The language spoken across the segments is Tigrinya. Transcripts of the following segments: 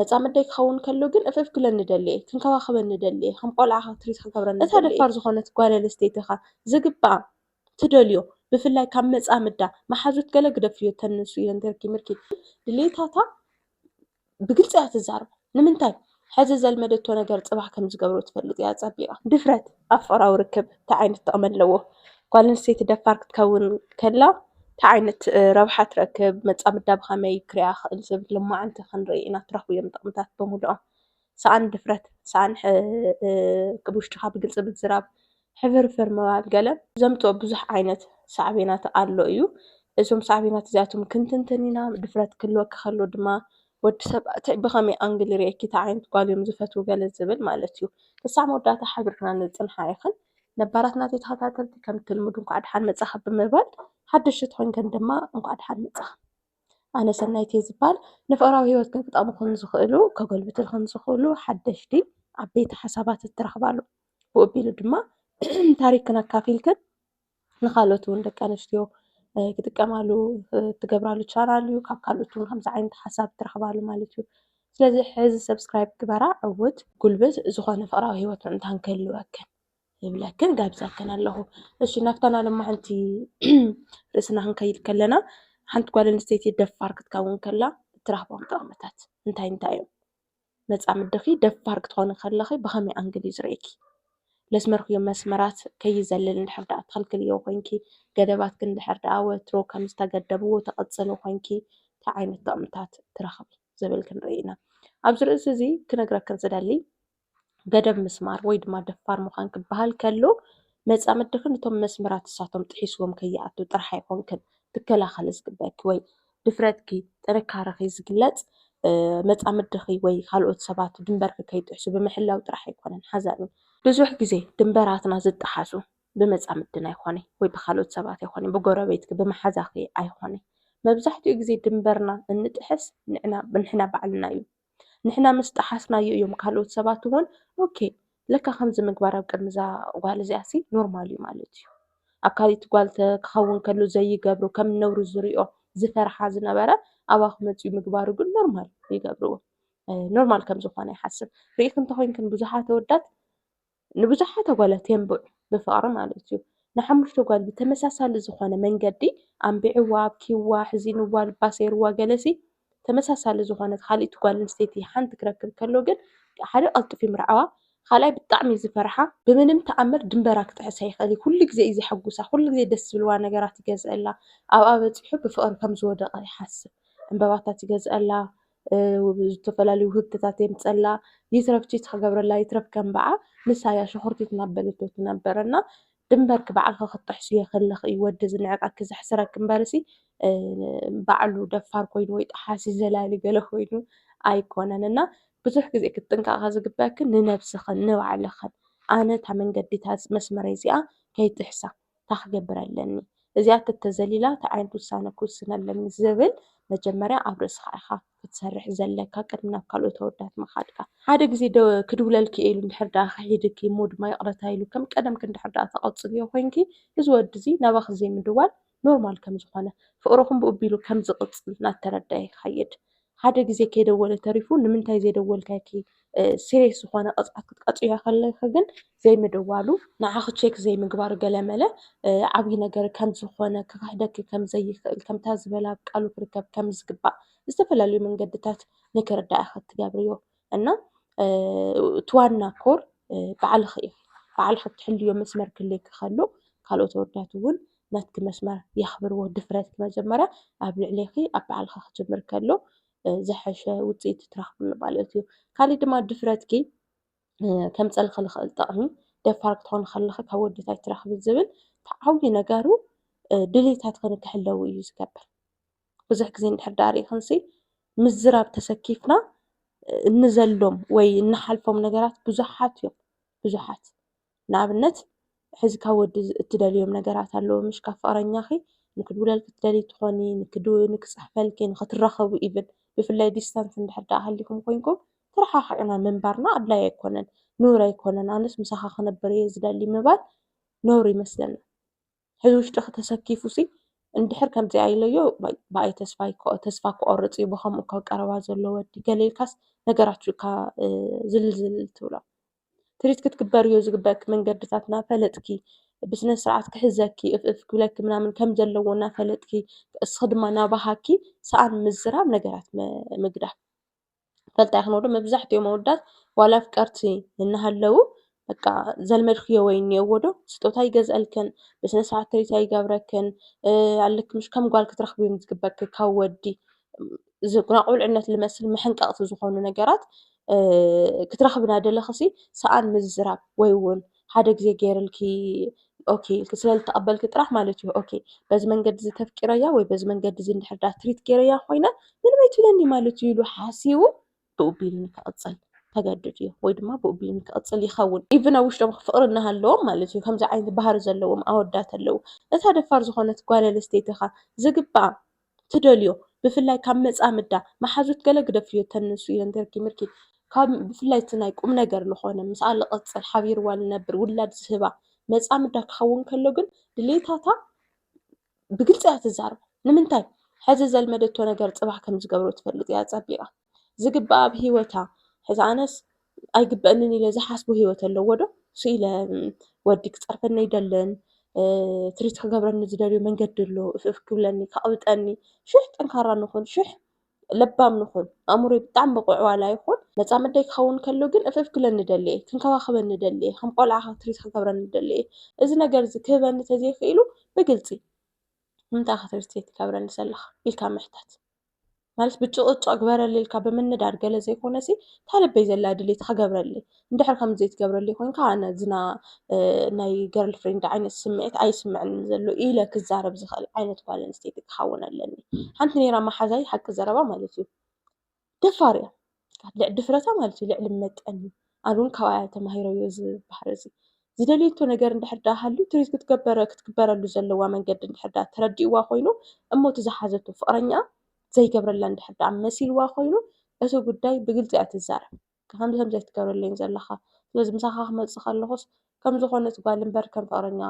መጻምደይ ክኸውን ከሎ ግን እፍፍ ክብለኒ ደልየ ክንከባኸበኒ ደልየ ከም ቆልዓ ትሪት ክገብረኒ እታ ደፋር ዝኾነት ጓል ኣንስተይቲ ኸ ዝግባእ ትደልዮ ብፍላይ ካብ መጻምዳ መሓዙት ገለ ግደፍዮ ተንሱ እየን ተርኪ ምርኪ ድሌታታ ብግልፂ እያ ትዛረብ ንምንታይ ሕዚ ዘልመደቶ ነገር ጽባሕ ከም ዝገብሮ ትፈልጥ እያ ፀቢቓ ድፍረት ኣብ ፍቕራዊ ርክብ እንታይ ዓይነት ጥቕሚ ኣለዎ ጓል ኣንስተይቲ ደፋር ክትከውን ከላ እንታይ ዓይነት ረብሓ ትረክብ መጻምዳ ብኸመይ ክሪኣ ክእል ዝብል ሎማዓንቲ ክንርኢ ኢና ትረኽቡ እዮም ጥቕምታት በሙልኦም ሰኣን ድፍረት ሰኣን ውሽጥኻ ብግልፂ ምዝራብ ሕፍርፍር ምባል ገለ ዘምጽኦ ብዙሕ ዓይነት ሳዕቤናት ኣሎ እዩ እዞም ሳዕቤናት እዚኣቶም ክንትንትን ኢና ድፍረት ክህልወካ ከሎ ድማ ወዲ ሰብ ብኸመይ ኣንግል ርኤኪ እንታይ ዓይነት ጓል እዮም ዝፈትው ገለ ዝብል ማለት እዩ ክሳብ መወዳእታ ሓቢርና ንፅንሓ ይኹን ነባራት ናተይ ተኸታተልቲ ከም ትልምዱ እንኳዕ ድሓን መጻኺ ብምባል ሓድሽቲ ኮይንከን ድማ እንኳዕ ድሓን መጻኺ ኣነ ሰናይት እየ ዝባል ንፍቕራዊ ሂወት ከግጣሙኹን ዝኽእሉ ከገልብትልኹን ዝኽእሉ ሓደሽቲ ዓበይቲ ሓሳባት እትረኽባሉ ብኡ ኣቢሉ ድማ ታሪክን ኣካፊልክን ንኻልኦት እውን ደቂ ኣንስትዮ ክጥቀማሉ ትገብራሉ ቻናል እዩ ካብ ካልኦት እውን ከምዚ ዓይነት ሓሳብ ትረኽባሉ ማለት እዩ ስለዚ ሕዚ ሰብስክራይብ ግበራ ዕውት ጉልበት ዝኾነ ፍቕራዊ ሂወት ምእንታን ክህልወክን ይብለክን ጋብዛክን ኣለኹ እሺ ናፍታና ሎማዓንቲ ርእስና ክንከይድ ከለና ሓንቲ ጓል ኣንስተይቲ ደፋር ክትከውን ከላ እትረኽቦም ጥቕምታት እንታይ እንታይ እዮም መጻምድኺ ደፋር ክትኾኒ ከለኺ ብኸመይ ኣንግል እዩ ዝርኤኪ ለስመርክዮም መስመራት ከይዘልል እንድሕር ዳኣ ትኽልክልዮ ኮንኪ ገደባት ግን እንድሕር ዳኣ ወትሮ ከም ዝተገደብዎ ተቐፅሎ ኮንኪ እንታይ ዓይነት ጥቕምታት ትረኽቢ ዝብል ክንርኢ ኢና ኣብዚ ርእሲ እዚ ክነግረክን ዝደሊ ገደብ ምስማር ወይ ድማ ደፋር ምዃን ክበሃል ከሎ መጻምድኽን እቶም መስመራት ንሳቶም ጥሒስዎም ከይኣቱ ጥራሕ ኣይኮንክን ትከላኸል ዝግበአኪ ወይ ድፍረትኪ ጥንካረኺ ዝግለጽ መጻምድኺ ወይ ካልኦት ሰባት ድንበርኪ ከይጥሕሱ ብምሕላው ጥራሕ ኣይኮነን ሓዛኒ ብዙሕ ግዜ ድንበራትና ዝጠሓሱ ብመጻምድና ኣይኮነ ወይ ብካልኦት ሰባት ኣይኮነ ብጎረቤትኪ ብመሓዛኺ ኣይኮነ መብዛሕትኡ ግዜ ድንበርና እንጥሕስ ንሕና ባዕልና እዩ ንሕና ምስ ጠሓስናዮ እዮም ካልኦት ሰባት እውን ኦኬ ለካ ከምዚ ምግባር ኣብ ቅድሚ እዛ ጓል እዚኣሲ ኖርማል እዩ ማለት እዩ ኣብ ካሊእቲ ጓል ክኸውን ከሎ ዘይገብሩ ከም ነውሪ ዝሪኦ ዝፈርሓ ዝነበረ ኣባኹ መፅኡ ምግባሩ ግን ኖርማል ይገብርዎ ኖርማል ከም ዝኾነ ይሓስብ ርኢኹም እንተኮይንክን ብዙሓት ኣወዳት ንብዙሓት ኣጓላት የንብዑ ብፍቕሪ ማለት እዩ ንሓሙሽተ ጓል ብተመሳሳሊ ዝኾነ መንገዲ ኣንቢዕዋ ኣብኪዋ ሕዚንዋ ልባሰይርዋ ገለሲ ተመሳሳሊ ዝኾነት ካሊእቲ ጓል ኣንስተይቲ ሓንቲ ክረክብ ከሎ ግን ሓደ ቀልጡፍ ምርዓዋ ካልኣይ ብጣዕሚ ዝፈርሓ ብምንም ተኣምር ድንበራ ክትሕሳ ይኽእል ኩሉ ግዜ እዩ ዘሐጉሳ ኩሉ ግዜ ደስ ዝብልዋ ነገራት ይገዝአላ ኣብኣ በፂሑ ብፍቕሪ ከም ዝወደቐ ይሓስብ ዕምበባታት ይገዝአላ ዝተፈላለዩ ውህብቶታት የምፅአላ ይትረፍ ቺት ክገብረላ ይትረፍ ከምበዓ ንሳ እያ ሸኹርቲት እናበለቶ ትነበረና ድንበርኪ ባዕልኺ ክትጥሕሱ የኽእልኽ እዩ ወዲ ዝንዕቐኪ ዘሕስረኪ እምበርሲ ባዕሉ ደፋር ኮይኑ ወይ ጠሓሲ ዘላሊ ገለ ኮይኑ ኣይኮነን እና ብዙሕ ግዜ ክትጥንቀቕ ዝግበአኪ ንነብስኽን ንባዕልኽን ኣነ እታ መንገዲታት መስመረይ እዚኣ ከይጥሕሳ እንታይ ክገብር ኣለኒ እዚኣ ተተዘሊላ እንታይ ዓይነት ውሳነ ክውስን ኣለኒ ዝብል መጀመርያ ኣብ ርእስኻ ኢኻ ክትሰርሕ ዘለካ ቅድሚ ናብ ካልኦት ኣወዳት ምኻድካ ሓደ ግዜ ክድውለልኪ ኢሉ እንድሕር ዳኣ ክሒድኪ እሞ ድማ ይቕረታ ኢሉ ከም ቀደምኪ እንድሕር ዳኣ ተቐፅልዮ ኮንኪ እዚ ወዲ እዚ ናባኺ ዘይምድዋል ኖርማል ከም ዝኾነ ፍቕርኹም ብኡ ኣቢሉ ከም ዝቕፅል እናተረድአ ይኸይድ ሓደ ግዜ ከይደወለ ተሪፉ ንምንታይ ዘይደወልካይኪ ሲሪየስ ዝኾነ ቅፅዓት ክትቀፅዮ ከለኺ ግን ዘይምድዋሉ ንዓኺ ቼክ ዘይምግባሩ ገለመለ ዓብዪ ነገር ከም ዝኾነ ክካሕደኪ ከም ዘይኽእል ከምታ ዝበላ ቃሉ ክርከብ ከም ዝግባእ ዝተፈላለዩ መንገድታት ንክርዳእ ኢኻ ትገብርዮ እና እቲ ዋና ኮር ባዕልኺ ኢኻ ባዕልኺ ትሕልዮ መስመር ክህልየኪ ከሎ ካልኦት ኣወዳት እውን ናትኪ መስመር የኽብርዎ ድፍረትኪ መጀመርያ ኣብ ልዕሊኺ ኣብ ባዕልኺ ክጅምር ከሎ ዝሐሸ ውፅኢት ትረኽብሉ ማለት እዩ ካሊእ ድማ ድፍረትኪ ከምፀልኺ ዝኽእል ጥቕሚ ደፋር ክትኾኒ ከለኺ ካብ ወዲ እንታይ ትረኽቢ ዝብል ዓብዪ ነገሩ ድሌታትክን ክሕለው እዩ ዝገብር ብዙሕ ግዜ እንድሕር ዳኣ ሪኢኽንሲ ምዝራብ ተሰኪፍና እንዘሎም ወይ እናሓልፎም ነገራት ብዙሓት እዮም ብዙሓት ንኣብነት ሕዚ ካብ ወዲ እትደልዮም ነገራት ኣለዉ ምሽ ካብ ፍቕረኛኺ ንክድውለልኪ ትደልይ ትኾኒ ንክፅሕፈልኪ ንኽትራኸቡ ኢቭን ብፍላይ ዲስታንስ እንድሕር ዳኣ ሃሊኩም ኮይንኩም ተረሓሒቕና ምንባርና ኣድላይ ኣይኮነን ኑር ኣይኮነን ኣነስ ምሳኻ ክነብር እየ ዝደሊ ምባል ነውሪ ይመስለና ሕዚ ውሽጥኺ ተሰኪፉሲ እንድሕር ከምዚ ኣይለዮ ብኣይ ተስፋ ክቆርፅ እዩ ብከምኡ ካብ ቀረባ ዘሎ ወዲ ገሌልካስ ነገራችሁካ ዝልዝል ትብሎ ትሪት ክትግበር እዩ ዝግበአኪ መንገድታት እናፈለጥኪ ብስነ ስርዓት ክሕዘኪ እፍ ክብለኪ ምናምን ከም ዘለዎ እናፈለጥኪ እስኺ ድማ እናባሃኪ ሰኣን ምዝራብ ነገራት ምግዳፍ ፈልጣ ይኽኖ ዶ መብዛሕትኦም ኣወዳት ዋላ ፍቀርቲ እናሃለዉ በቃ ዘልመድክዮ ወይ እኒአዎ ዶ ስጦታ ይገዝአልከን ብስነ ስርዓት ትሪት ኣይገብረክን ኣለክ ምሽ ከም ጓል ክትረኽቢ እዩ ዝግበአኪ ካብ ወዲ ናይ ቁልዕነት ዝመስል መሕንቀቕቲ ዝኾኑ ነገራት ክትረኽቢ እናደለኽሲ ሰኣን ምዝራብ ወይ እውን ሓደ ግዜ ገይረልኪ ኦኬ ኢልኪ ስለዝተቐበልኪ ጥራሕ ማለት እዩ ኦኬ በዚ መንገዲ እዚ ተፍቂረያ ወይ በዚ መንገዲ እዚ እንድሕር ዳ ትሪት ገይረያ ኮይነ ምንም ኣይትብለኒ ማለት እዩ ኢሉ ሓሲቡ ብኡ ኣቢሉ ንክቕፅል ተገድድ እዩ ወይ ድማ ብኡ ኣቢሉ ንክቕፅል ይኸውን ኢቭን ኣብ ውሽጦም ፍቕሪ እናሃለዎም ማለት እዩ ከምዚ ዓይነት ባህሪ ዘለዎም ኣወዳት ኣለው እታ ደፋር ዝኾነት ጓል ኣንስተይቲ ኸ ዝግባእ ትደልዮ ብፍላይ ካብ መፃምዳ መሓዙት ገለ ግደፍዮ ተንሱ ኢለን ተርኪ ካብ ብፍላይ እቲ ናይ ቁም ነገር ዝኾነ ምስኣ ዝቕፅል ሓቢርዋ ዝነብር ውላድ ዝህባ መፃምዳ ክኸውን ከሎ ግን ድሌታታ ብግልፂ እያ ትዛረብ ንምንታይ ሕዚ ዘልመደቶ ነገር ፅባሕ ከም ዝገብሮ ትፈልጥ እያ ፀቢቓ ዝግባእ ኣብ ሂወታ ሕዚ ኣነስ ኣይግበአንን ኢለ ዝሓስቦ ሂወት ኣለዎ ዶ እሱ ኢለ ወዲ ክፀርፈኒ ኣይደልን ትሪት ክገብረኒ ዝደልዮ መንገዲ ኣሎ እፍ ክብለኒ ከቕብጠኒ ሽሕ ጠንካራ ንኹን ሽሕ ለባም ንኹን ኣእምሮይ ብጣዕሚ ብቑዕ ዋላ ይኹን መፃምደይ ክኸውን ከሎ ግን እፍፍ ክብለኒ ደሊ እየ ክንከባኸበኒ ደሊ እየ ከም ቆልዓ ትሪት ክገብረኒ ደሊ እየ እዚ ነገር እዚ ክህበኒ ተዘይኽኢሉ ብግልፂ ንምንታይ ኸ ትሪት ዘይትገብረኒ ዘለኻ ኢልካ ምሕታት ማለት ብጭቕጭቕ ግበረሊ ኢልካ ብምንዳድ ገለ ዘይኮነሲ ታለበይ ዘላ ድሌት ክገብረሊ እንድሕር ከምዚ ዘይትገብረሊ ኮይንካ ኣነ ዝና ናይ ገርል ፍሬንድ ዓይነት ስምዒት ኣይስምዐንን ዘሎ ኢለ ክዛረብ ዝኽእል ዓይነት ጓል ኣንስተይቲ ክኸውን ኣለኒ ሓንቲ ነይራ መሓዛይ ሓቂ ዘረባ ማለት እዩ ደፋር እያ ልዕ ድፍረታ ማለት እዩ ልዕሊ መጠን ኣነ እውን ካብኣ ተማሂረዮ እዚ ባህሪ እዚ ዝደልየቶ ነገር እንድሕር ዳ ሃልዩ ትሪት ክትግበረሉ ዘለዋ መንገዲ እንድሕር ዳ ተረዲእዋ ኮይኑ እሞቲ ዝሓዘቶ ፍቕረኛ ዘይገብረላ እንድሕር ዳ መሲልዋ ኮይኑ እቲ ጉዳይ ብግልፂ እያ ትዛረብ ከምዚ ዘይትገብረለይ ዘለኻ ስለዚ ምሳኻ ክመፅእ ከለኹስ ከም ዝኾነት ጓል እምበር ከም ፍቕረኛ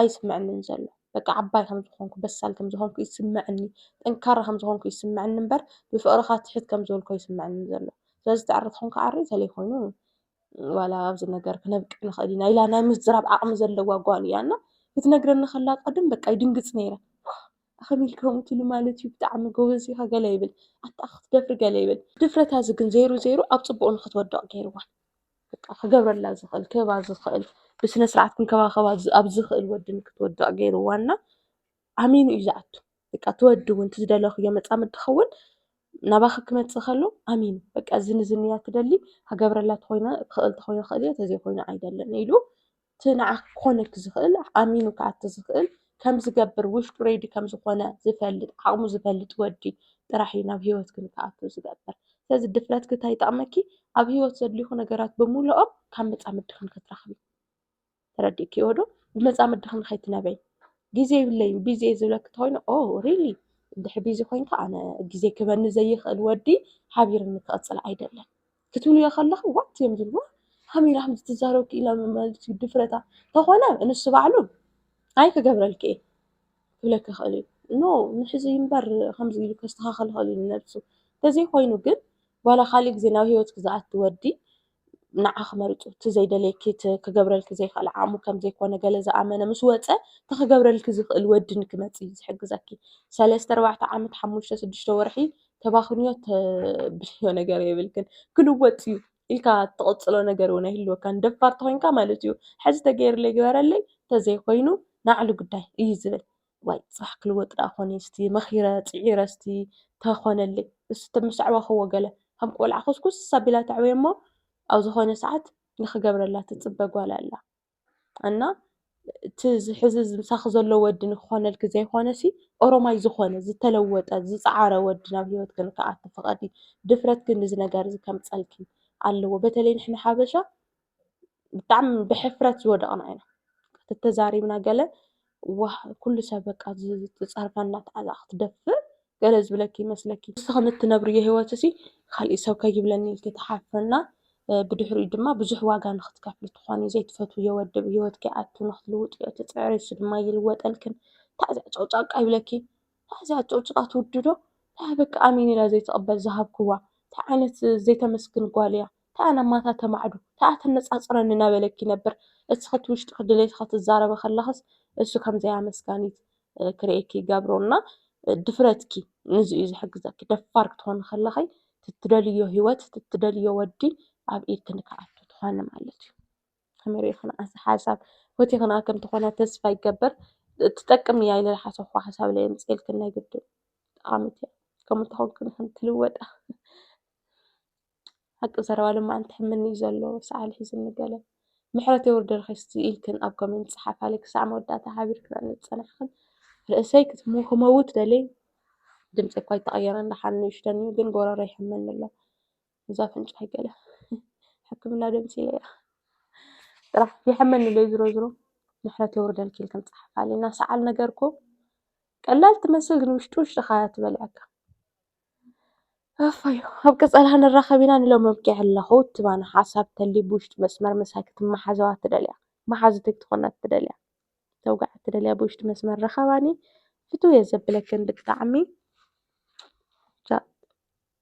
ኣይስምዐንን ዘሎ በቃ ዓባይ ከም ዝኾንኩ በሳል ከም ዝኾንኩ ይስምዐኒ ጠንካራ ከም ዝኾንኩ ይስምዐኒ እምበር ብፍቕርኻ ትሕት ከም ዝበልኩ ይስምዐኒ ዘሎ ስለዚ ተዕርፍ ኮንካ ዓሪ ተለይኮይኑ ዋላ ኣብዚ ነገር ክነብቅ ንኽእል ኢና ኢላ ናይ ምዝራብ ዓቕሚ ዘለዋ ጓል እያ እና ክትነግረኒ ከላ ቀድም በቃ ይድንግፅ ነይረ ኣኸመይ ኢልከ ትሉ ማለት እዩ ብጣዕሚ ጎበዝ ኢኻ ገለ ይብል ኣታ ክትደፍሪ ገለ ይብል ድፍረታ እዚ ግን ዘይሩ ኣብ ፅቡቕ ንክትወድቕ ገይርዋ በቃ ክገብረላ ዝኽእል ክህባ ዝኽእል ብስነ ስርዓት ክንከባኸባ ኣብ ዝኽእል ወዲ ንክትወድቕ ገይርዋና ኣሚኑ እዩ ዝኣቱ በቃ ትወዲ እውን ትዝደለኽዮ መፃምድ ትኸውን ናባኺ ክመፅእ ከሎ ኣሚኑ በቃ ዝኒ ዝንያ ትደሊ ክገብረላ ክኽእል ተኾይኑ ክኽእል እየ ተዘይኮይኑ ኣይደለን ኢሉ እቲ ንዓ ክኾነክ ዝኽእል ኣሚኑ ክኣቱ ዝኽእል ከም ዝገብር ውሽጡ ሬዲ ከም ዝኾነ ዝፈልጥ ዓቕሙ ዝፈልጥ ወዲ ጥራሕ እዩ ናብ ሂወት ግን ክኣቱ ዝገብር ስለዚ ድፍረት እንታይ ይጠቕመኪ ኣብ ሂወት ዘድልይኹ ነገራት ብምልኦም ካብ መፃምድኽን ክትረኽቢ ተረዲእክዮ ዶ ብመፃምድኽን ከይትነበይ ግዜ ይብለይ ቢዚ እየ ዝብለክ እንተኮይኑ ሪሊ ድሕሪ ቢዚ ኮይንካ ኣነ ግዜ ክበኒ ዘይኽእል ወዲ ሓቢርኒ ክቕፅል ኣይደለን ክትብልዮ ከለኹ ዋት እዮም ዝብልዎ ከመይ ኢላ ከምዚ ትዛረብኪ ኢላ ማለት እዩ ድፍረታ ተኾነ እንሱ ባዕሉ ኣይ ክገብረልኪ እየ ክብለክ ይኽእል እዩ ኖ ንሕዚ እምበር ከምዚ ኢሉ ከስተኻኽል ይኽእል እዩ ነብሱ ተዘይኮይኑ ግን ዋላ ካሊእ ግዜ ናብ ሂወትክ ዝኣቱ ወዲ ንዓኽ መሪፁ እቲ ዘይደለየኪ ክገብረልኪ ዘይኽእል ዓቕሙ ከም ዘይኮነ ገለ ዝኣመነ ምስ ወፀ ተኽገብረልኪ ዝኽእል ወዲ ንክመፅእ እዩ ዝሕግዘኪ 3-4 ዓመት 5-6 ወርሒ ተባኽንዮ ተብልዮ ነገር የብልክን ክልወፅ እዩ ኢልካ ትቕፅሎ ነገር እውን ኣይህልወካን ደፋር ተኮይንካ ማለት እዩ ሕዚ ተገይሩለይ ግበረለይ ተዘይኮይኑ ናዕሊ ጉዳይ እዩ ዝብል ዋይ ፅባሕ ክልወጥ ዳ ኮነ እስቲ መኺረ ፅዒረ እስቲ ተኾነለይ እስቲ ምስ ኣዕዋኽዎ ገለ ከም ቆልዓ ኩስኩስ ኣቢላ ተዕብዮ እሞ ኣብ ዝኾነ ሰዓት ንኽገብረላ ትፅበ ጓል ኣላ እና እቲ ሕዚ ምሳኺ ዘሎ ወዲ ንክኾነልኪ ዘይኮነሲ ኦሮማይ ዝኾነ ዝተለወጠ ዝፀዓረ ወዲ ናብ ሂወትክ ንክኣቱ ፍቐዲ ድፍረት ግን እዚ ነገር እዚ ከምፀልኪ ኣለዎ በተለይ ንሕና ሓበሻ ብጣዕሚ ብሕፍረት ዝወደቕና ኢና ተተዛሪብና ገለ ዋህ ኩሉ ሰብ በቃ ዝፀርፋ እናተዓዛ ክትደፍር ገለ ዝብለኪ ይመስለኪ ንስኽን እትነብርዮ ሂወት እዚ ካሊእ ሰብ ከይብለኒ ኢልኪ ተሓፍርና ብድሕሪኡ ድማ ብዙሕ ዋጋ ንኽትከፍሊ ትኾኒ ዘይትፈትውዮ ወዲ ብሂወትክ ይኣቱ ንኽትልውጥዮ ትፅዕሪ እሱ ድማ ይልወጠልክን تعزع ጨውጫቃ ይብለኪ تعزع ጨውጭቃ ትውድዶ በቃ ኣሚን ኢላ ዘይተቐበል ዝሃብክዋ እንታይ ዓይነት ዘይተመስግን ጓል እያ ታኣና ማታ ተማዕዱ ታኣ ተነፃፅረኒ እናበለኪ ነበር እቲ ኸቲ ውሽጢ ድሌትካ ትዛረበ ከለኸስ እሱ ከም ዘያመስጋኒት ክርእየኪ ይገብሮና ድፍረትኪ ነዚ እዩ ዝሕግዘኪ ደፋር ክትኾኒ ከለኺ ትደልዮ ህይወት ትደልዮ ወዲ ኣብ ኢድክን ክኣቱ ትኾኒ ማለት እዩ ከመይ ሪኢኹም ኣንስ ሓሳብ ሆቴ ኽንኣ ከም ትኾነ ተስፋ ይገበር ትጠቅም እያ ኢለ ዝሓሰብኩ ሓሳብ ለይ የምፅአልክን ናይ ግድን ጠቓሚት እያ ከምኡ እንተኾንክን ትልወጣ ሓቂ ዘረባ ልማዓንቲ ሕመኒ እዩ ዘሎ ሰዓል ሒዝኒ ገለ ምሕረት የውርደልኺ እስቲ ኢልክን ኣብ ኮሜንት ፀሓፋለይ ክሳዕ መወዳእታ ሓቢርክና ንፀናሕኽን ርእሰይ ክመውት ደለይ ድምፂ እኳ ይተቐየረ እንዳሓን ንኡሽተን እዩ ግን ጎረሮ ይሕመኒ ኣሎ እዛ ኣፍንጫይ ገለ ሕክምና ደምሲ ኢለ እያ ጥራሕ ይሕመኒ ለይ ዝሮ ዝሮ ምሕረት የውርደልኪ ኢልክን ፀሓፋለይ እና ሰዓል ነገርኩ ቀላል ትመስል ግን ውሽጢ ውሽጢኻ እያ ትበልዐካ ኣፋዮ ኣብ ቀፀላ ንራኸብ ኢና ንሎም መብቂዕ ኣለኹ ትባና ሓሳብ ተሊ ብውሽጢ መስመር መሳይ ክትመሓዘዋ ትደልያ መሓዙተይ ክትኾና ትደልያ ተውጋዕ ትደልያ ብውሽጢ መስመር ረኸባኒ ፍትው እየ ዘብለክን ብጣዕሚ